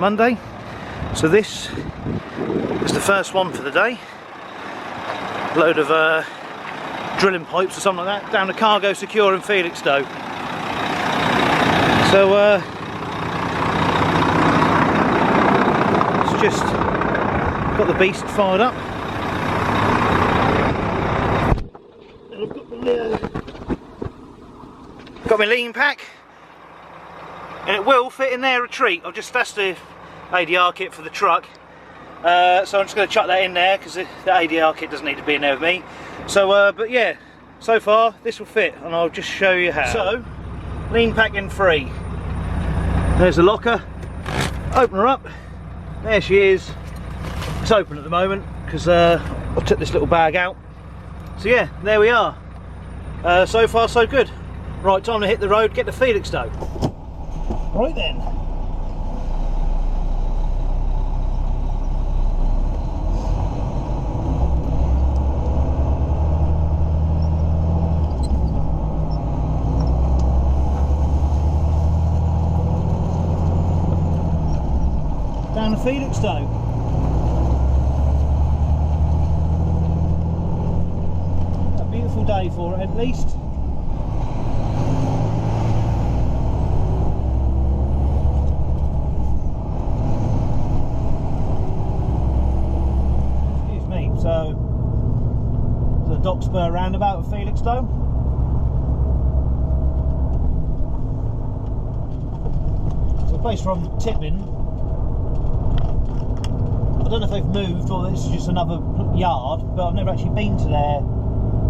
Monday. So this is the first one for the day. Load of drilling pipes or something like that down to Cargo Secure in Felixstowe. So it's just got the beast fired up. And I've got my Leanpac, and it will fit in their retreat. That's the ADR kit for the truck. So I'm just going to chuck that in there because the ADR kit doesn't need to be in there with me. So, but yeah, so far this will fit, and I'll just show you how. So, Leanpac in 3. There's the locker. Open her up. There she is. It's open at the moment because I took this little bag out. So yeah, there we are. So far so good. Right, time to hit the road, get to Felixstowe. Right then. Down to Felixstowe. A beautiful day for it, at least. Excuse me. So, the dock spur roundabout of Felixstowe. So, the place from Tipping. I don't know if they've moved or this is just another yard, but I've never actually been to their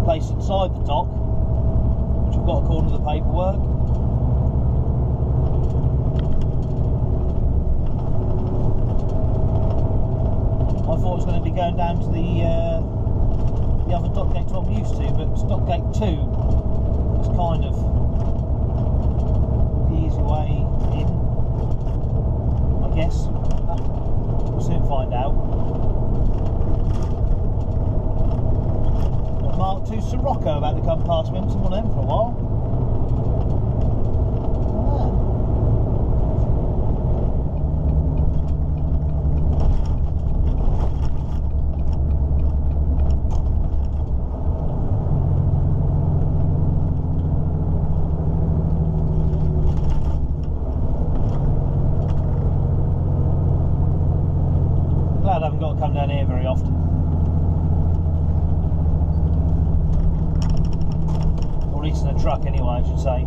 place inside the dock, which I've got according to the paperwork. I thought I was going to be going down to the other dock gate I'm used to, but it's dock gate 2. It's kind of the easy way in, I guess. Soon find out. Got Mark II Sirocco about to come past me. I haven't seen one of them for a while. I haven't got to come down here very often. Or at least in a truck anyway, I should say.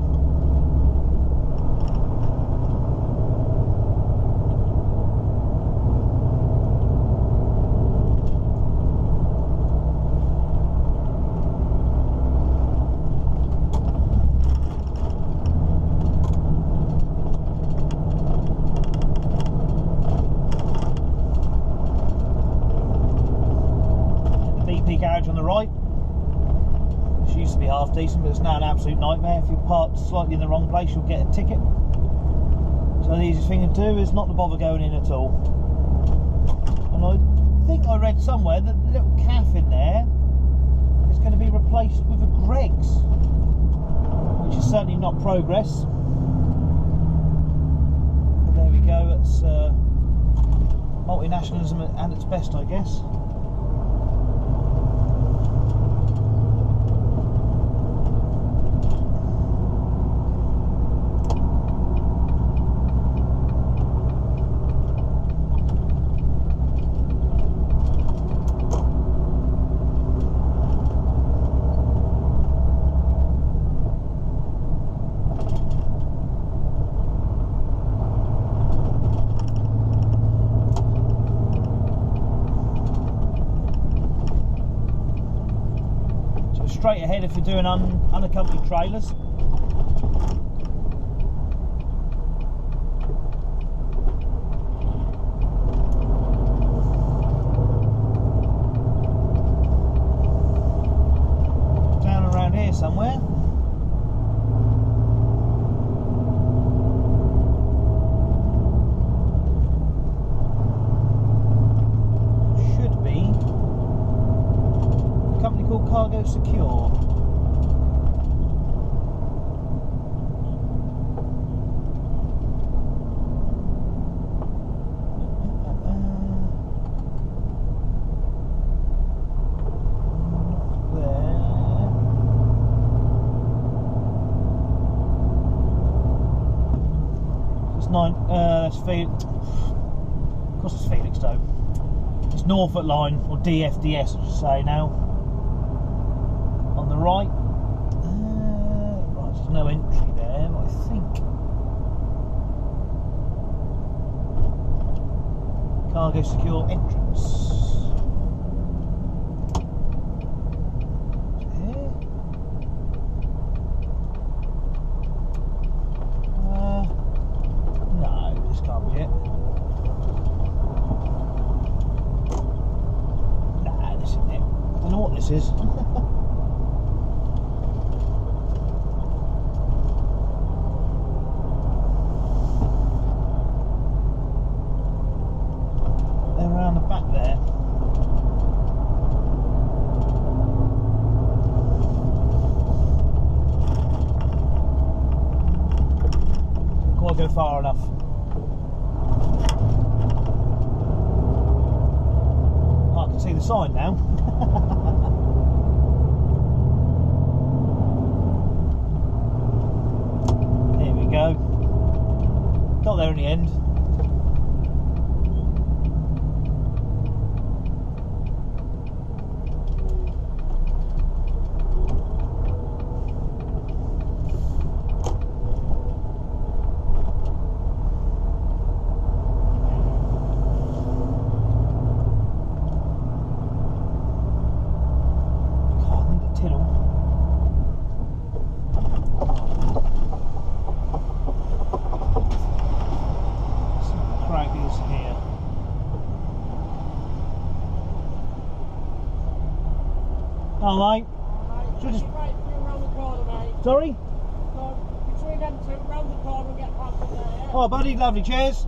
Garage on the right. She used to be half decent, but it's now an absolute nightmare. If you park slightly in the wrong place, you'll get a ticket. So the easiest thing to do is not to bother going in at all. And I think I read somewhere that the little calf in there is going to be replaced with a Greggs, which is certainly not progress. But there we go. It's multinationalism at its best, I guess. Straight ahead if you're doing unaccompanied trailers. Down around here somewhere. Should be a company called Cargo Secure. that's Felix. Of course, it's Felixstowe. It's Norfolk line, or DFDS, I should say now. On the right. Right, there's no entry there, but I think. Cargo secure entrance. Is they're around the back there. Can't go far enough. Oh, I can see the sign now. Got there in the end. Oh, mate. Should just... round the corner, mate. Sorry? Between them two, round the corner and get past them there, yeah? Oh, buddy, lovely. Cheers.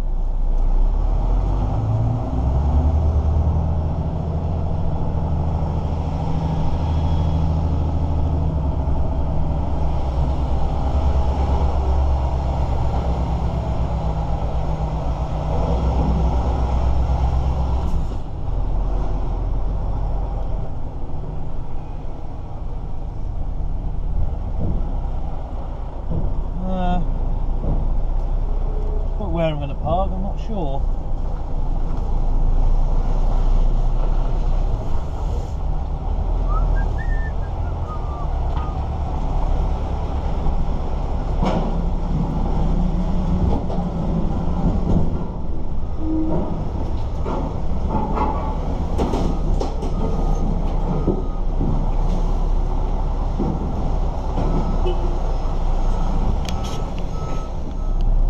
Where I'm going to park, I'm not sure.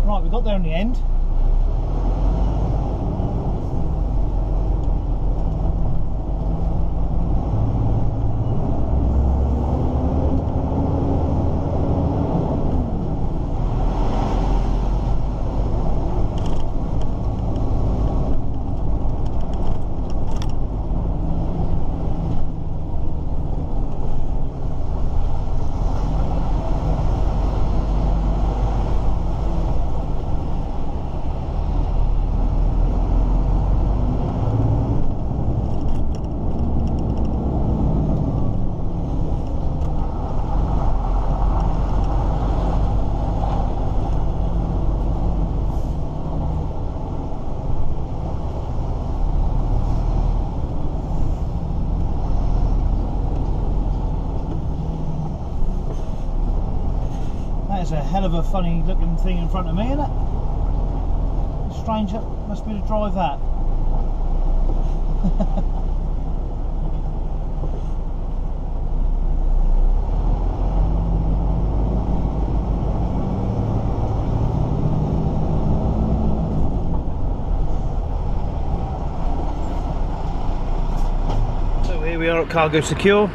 Right, we got there in the end. That's a hell of a funny looking thing in front of me, isn't it? Strange, that must be to drive that. So here we are at Cargo Secure.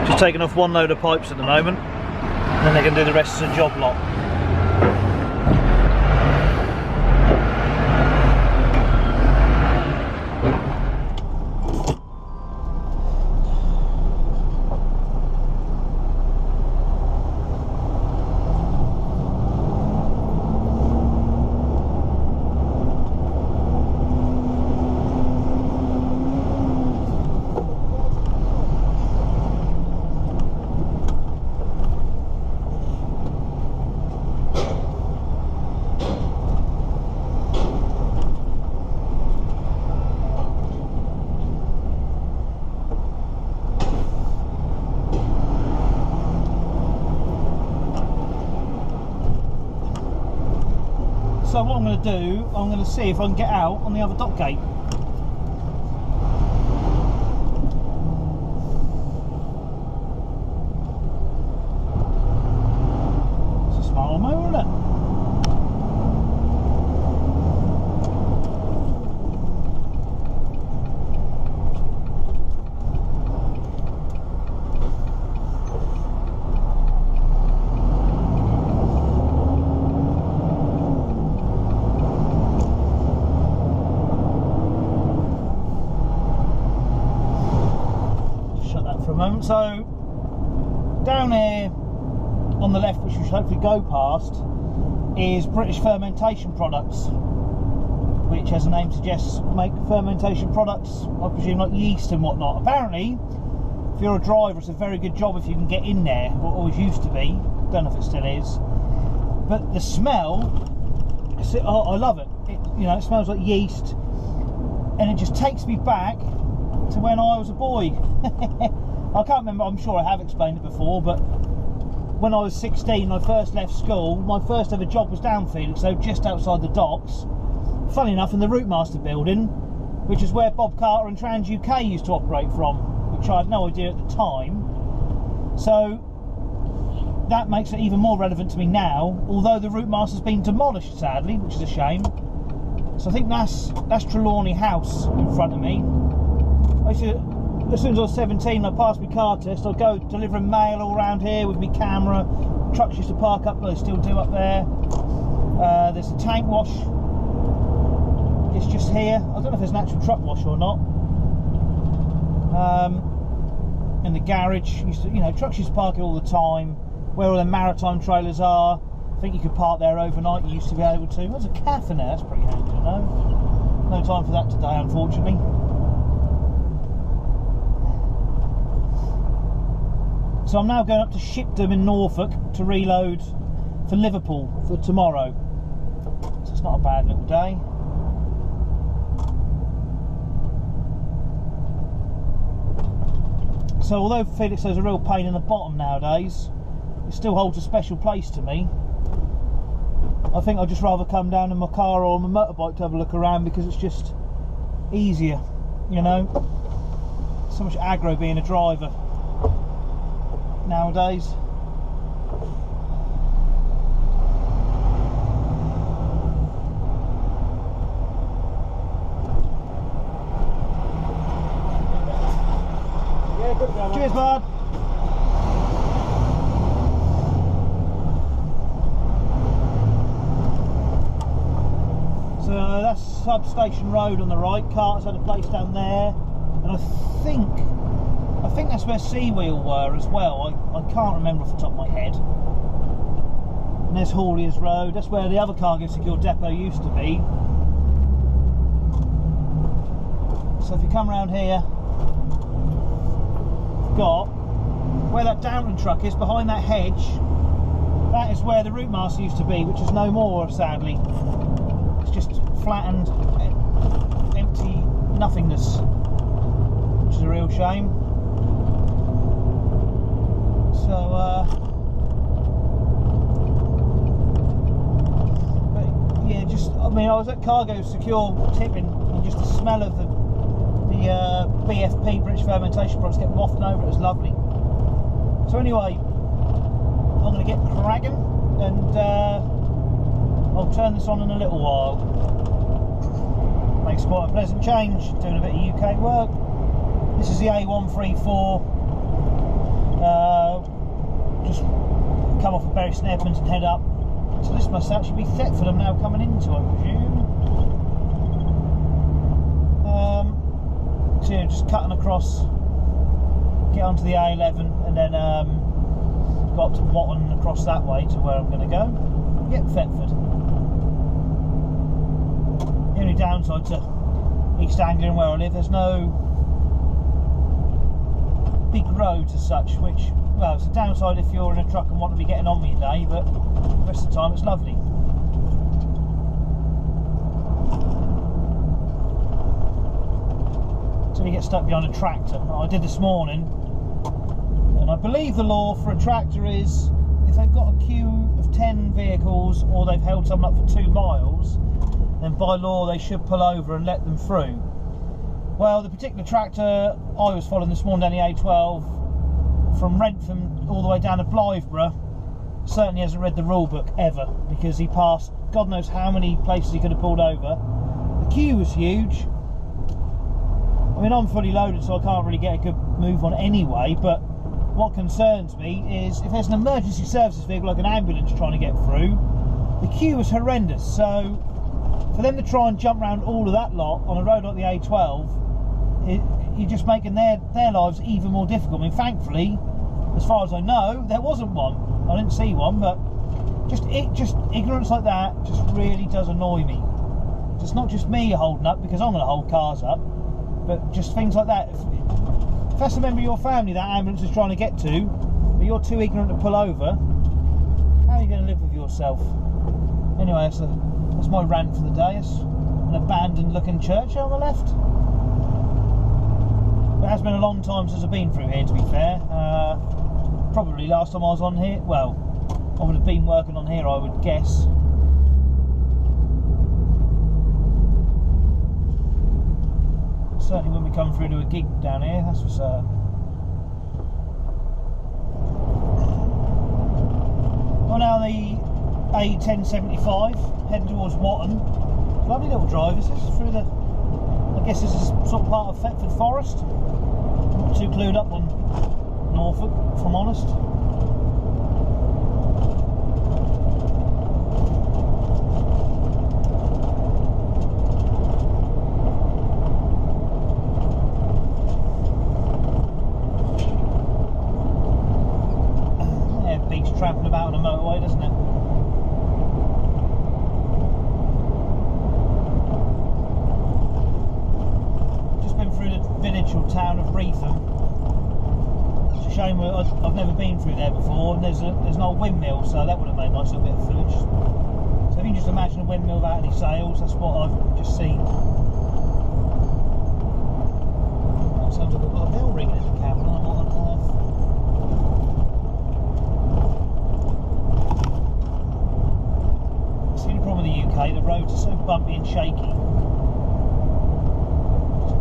Just taking off one load of pipes at the moment, and then they're going to do the rest as a job lot. So what I'm going to do, I'm going to see if I can get out on the other dock gate. It's a smart old motor, isn't it? So down here on the left, which we should hopefully go past, is British Fermentation Products, which, as the name suggests, make fermentation products, I presume, like yeast and whatnot. Apparently, if you're a driver, it's a very good job if you can get in there, or always used to be. Don't know if it still is, but the smell, I love it. It smells like yeast, and it just takes me back to when I was a boy. I can't remember, I'm sure I have explained it before, but when I was 16, I first left school. My first ever job was down Thisis, so just outside the docks. Funny enough, in the Routemaster building, which is where Bob Carter and Trans UK used to operate from, which I had no idea at the time. So that makes it even more relevant to me now, although the Routemaster's been demolished, sadly, which is a shame. So I think that's Trelawney House in front of me. As soon as I was 17, I passed my car test. I'd go delivering mail all around here with my camera. Trucks used to park up, well, they still do up there. There's a tank wash. It's just here. I don't know if there's an actual truck wash or not. In the garage, trucks used to park it all the time. Where all the maritime trailers are, I think you could park there overnight. You used to be able to. There's a cafe in there. That's pretty handy to know. No time for that today, unfortunately. So I'm now going up to Shipdham in Norfolk to reload for Liverpool for tomorrow. So it's not a bad little day. So although Felixstowe's a real pain in the bottom nowadays, it still holds a special place to me. I think I'd just rather come down in my car or my motorbike to have a look around, because it's just easier, So much aggro being a driver nowadays. Yeah, good going. Cheers, bud. So that's Substation Road on the right. Carter's had a place down there, and I think that's where Seawheel were as well. I can't remember off the top of my head. And there's Hawley's Road. That's where the other cargo secure depot used to be. So if you come around here, you've got where that Downton truck is, behind that hedge. That is where the Routemaster used to be, which is no more, sadly. It's just flattened, empty nothingness, which is a real shame. So, but yeah, I was at Cargo Secure tipping, and just the smell of the BFP, British Fermentation Products, kept wafting over. It was lovely. So anyway, I'm going to get cracking, and I'll turn this on in a little while. Makes quite a pleasant change, doing a bit of UK work. This is the A134. Just come off of Bury St Edmunds and head up. So this must actually be Thetford I'm now coming into, I presume. So yeah, just cutting across, get onto the A11, and then go up to Watton and across that way to where I'm going to go. Yep, Thetford. The only downside to East Anglia and where I live, there's no big roads as such, which, well, it's a downside if you're in a truck and want to be getting on with your day, but the rest of the time it's lovely. Until you get stuck behind a tractor. I did this morning, and I believe the law for a tractor is, if they've got a queue of 10 vehicles or they've held someone up for 2 miles, then by law they should pull over and let them through. Well, the particular tractor I was following this morning down the A12 from Rentham all the way down to Blythburgh certainly hasn't read the rule book ever, because he passed God knows how many places he could have pulled over. The queue was huge. I mean, I'm fully loaded, so I can't really get a good move on anyway, but what concerns me is if there's an emergency services vehicle like an ambulance trying to get through, the queue was horrendous. So for them to try and jump around all of that lot on a road like the A12, you're just making their lives even more difficult. I mean, thankfully, as far as I know, there wasn't one. I didn't see one, but just ignorance like that just really does annoy me. It's not just me holding up, because I'm going to hold cars up, but just things like that. If that's a member of your family that ambulance is trying to get to, but you're too ignorant to pull over, how are you going to live with yourself? Anyway, that's my rant for the day. It's an abandoned looking church on the left. It has been a long time since I've been through here, to be fair. Probably last time I was on here, well, I would have been working on here, I would guess. Certainly when we come through to a gig down here, that's for certain. Well, now the A1075 heading towards Watton. Lovely little drive. This is through the, I guess this is sort of part of Thetford Forest. I'm not too clued up on Norfolk, if I'm honest. Yeah, beats tramping about on a motorway, doesn't it? Just been through the village or town of Reetham. Shame I've never been through there before, and there's an old windmill, so that would have made a nice little bit of footage. So if you can just imagine a windmill without any sails, that's what I've just seen. That sounds like a lot of bell ringing in the camera. What on earth? See, the problem with the UK, the roads are so bumpy and shaky.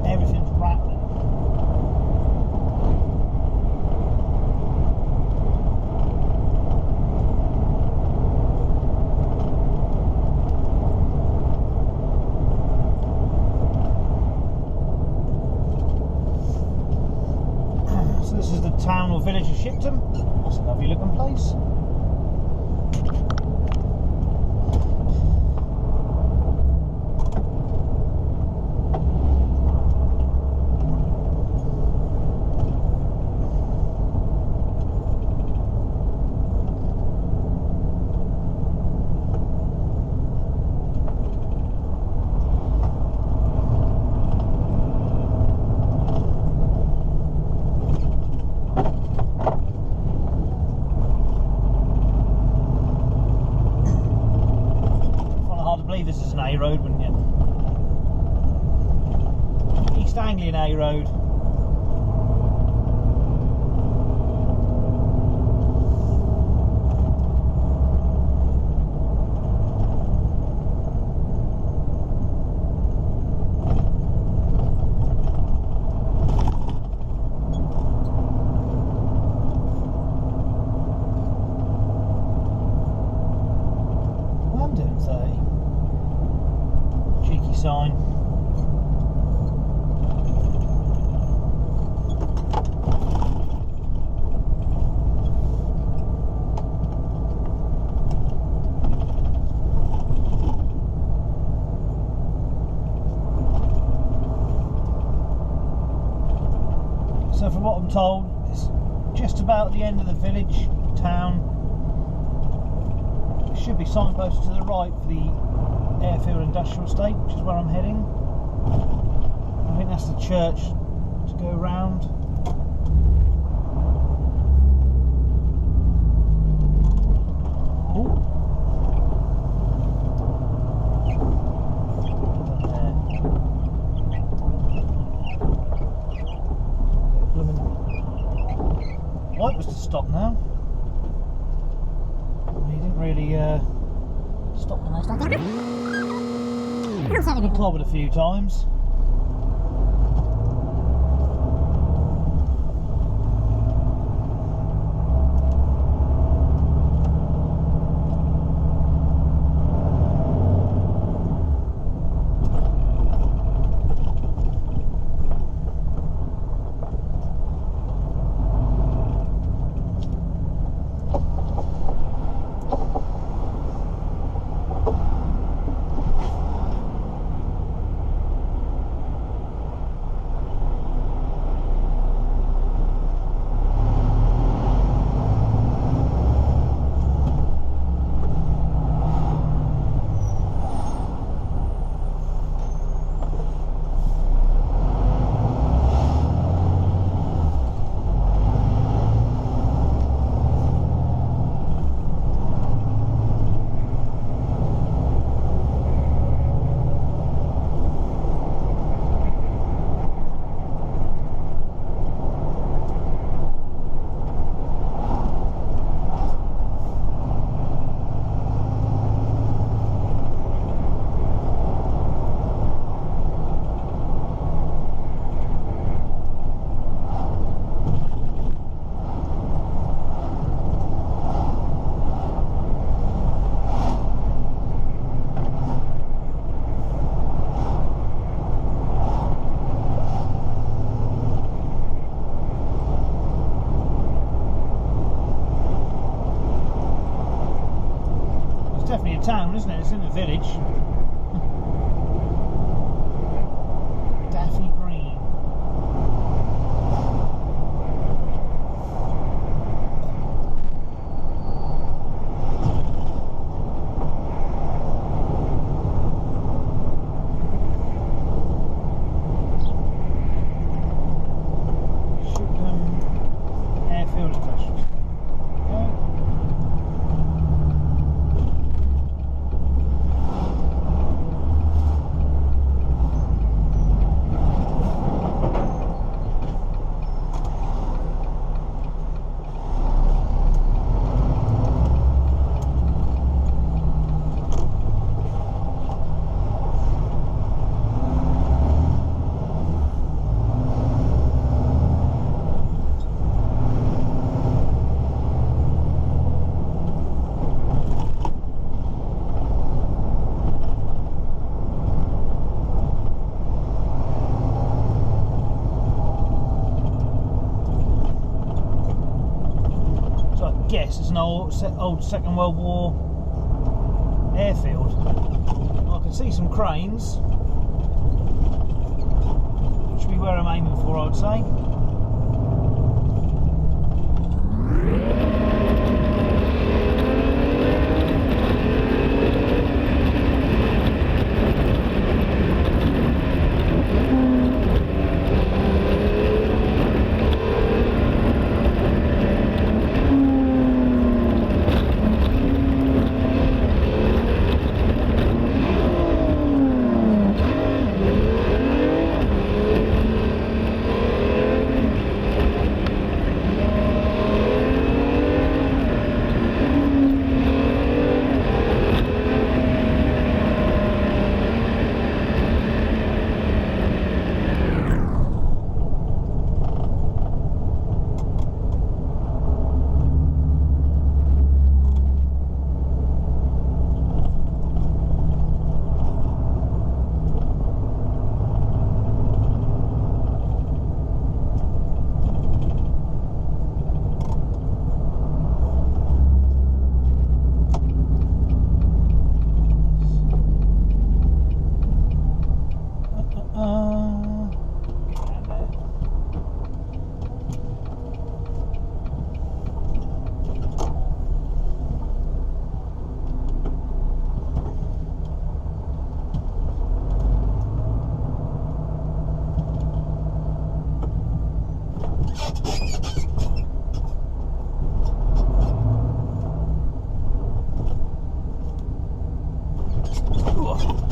Everything's rattling. This is the town or village of Shipton. It's a lovely looking place. This is an A road, wouldn't you? East Anglian A road. Well, I'm doing 30. Cheeky sign. So from what I'm told, it's just about the end of the village, town. There should be signposted to the right for the Airfield Industrial Estate, which is where I'm heading. I think that's the church to go round. Oh. Light was to stop now. really stopped the most. I've been clobbered a few times. Definitely a town, isn't it? It's in the village. Daffy Green. Airfield station. Guess it's an old Second World War airfield. I can see some cranes, which would be where I'm aiming for, I would say. Whoa.